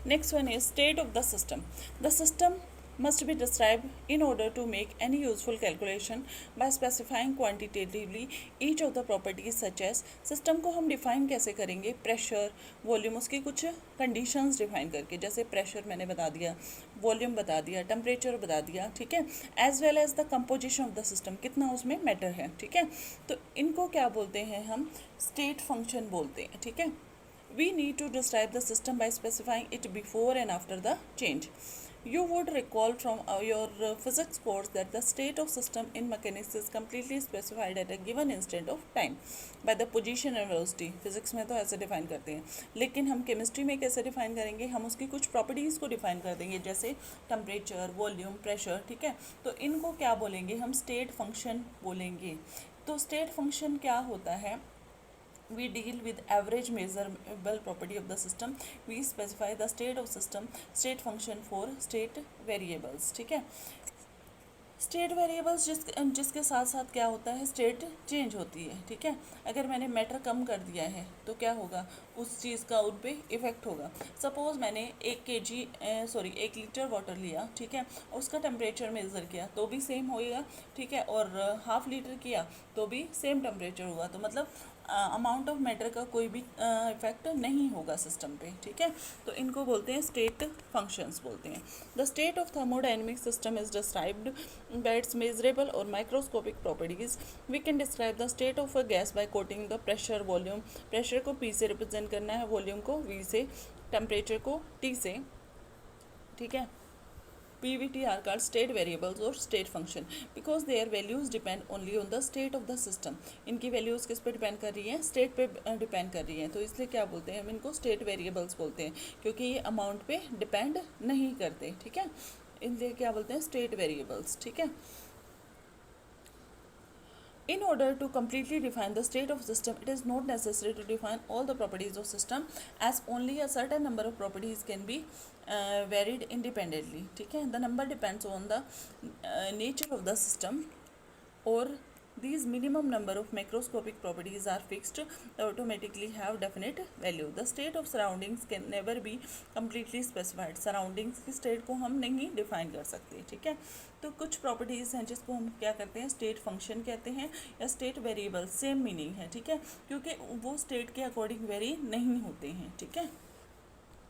Next one is state of the system. The system must be described in order to make any useful calculation by specifying quantitatively each of the properties such as system को हम define कैसे करेंगे, pressure, volume, उसकी कुछ conditions define करके, जैसे pressure मैंने बता दिया, वॉल्यूम बता दिया, टेम्परेचर बता दिया, ठीक है, as well as the composition of the system, कितना उसमें मैटर है, ठीक है। तो इनको क्या बोलते हैं हम, स्टेट फंक्शन बोलते हैं, ठीक है। We need to describe the system by specifying it before and after the change. You would recall from your physics course that the state of system in mechanics is completely specified at a given instant of time by the position and velocity. Physics में तो ऐसे define करते हैं, लेकिन हम chemistry में कैसे define करेंगे, हम उसकी कुछ प्रॉपर्टीज़ को डिफाइन कर देंगे, जैसे टेम्परेचर, वॉल्यूम, प्रेशर, ठीक है। तो इनको क्या बोलेंगे हम, स्टेट फंक्शन बोलेंगे। तो स्टेट फंक्शन क्या होता है, we deal with average measurable property of the system, we specify the state of system, state function for state variables, ठीक है। स्टेट वेरिएबल्स जिसके साथ साथ क्या होता है, स्टेट चेंज होती है, ठीक है। अगर मैंने मैटर कम कर दिया है तो क्या होगा, उस चीज़ का उन पे इफ़ेक्ट होगा। सपोज़ मैंने 1 लीटर वाटर लिया, ठीक है, उसका टेम्परेचर मेज़र किया तो भी सेम होएगा, ठीक है, और हाफ लीटर किया तो भी सेम टेम्परेचर हुआ, तो मतलब अमाउंट ऑफ मैटर का कोई भी इफेक्ट नहीं होगा सिस्टम पे, ठीक है। तो इनको बोलते हैं स्टेट फंक्शंस बोलते हैं। The state of thermodynamic system is described by its measurable or microscopic properties. We can describe the state of a gas by quoting the pressure, volume. Pressure को P से रिप्रेजेंट करना है, volume को V से, temperature को T से, ठीक है। PVT are called state variables or state function because their values depend only on the state of the system. इनकी वैल्यूज़ किस पे डिपेंड कर रही हैं, स्टेट पे डिपेंड कर रही हैं, तो इसलिए क्या बोलते हैं हम इनको स्टेट वेरिएबल्स बोलते हैं, क्योंकि ये अमाउंट पे डिपेंड नहीं करते, ठीक है। इसलिए क्या बोलते हैं, स्टेट वेरिएबल्स, ठीक है। In order to completely define the state of system, it is not necessary to define all the properties of system, as only a certain number of properties can be varied independently, ठीक है। The number depends on the nature of the system, or these minimum number of macroscopic properties are fixed, automatically have definite value. The state of surroundings can never be completely specified. Surroundings की state को हम नहीं define कर सकते, ठीक है। तो कुछ प्रॉपर्टीज़ हैं जिसको हम क्या करते हैं, स्टेट फंक्शन कहते हैं या स्टेट वेरिएबल, सेम मीनिंग है, ठीक है, क्योंकि वो स्टेट के अकॉर्डिंग वेरी नहीं होते हैं, ठीक है।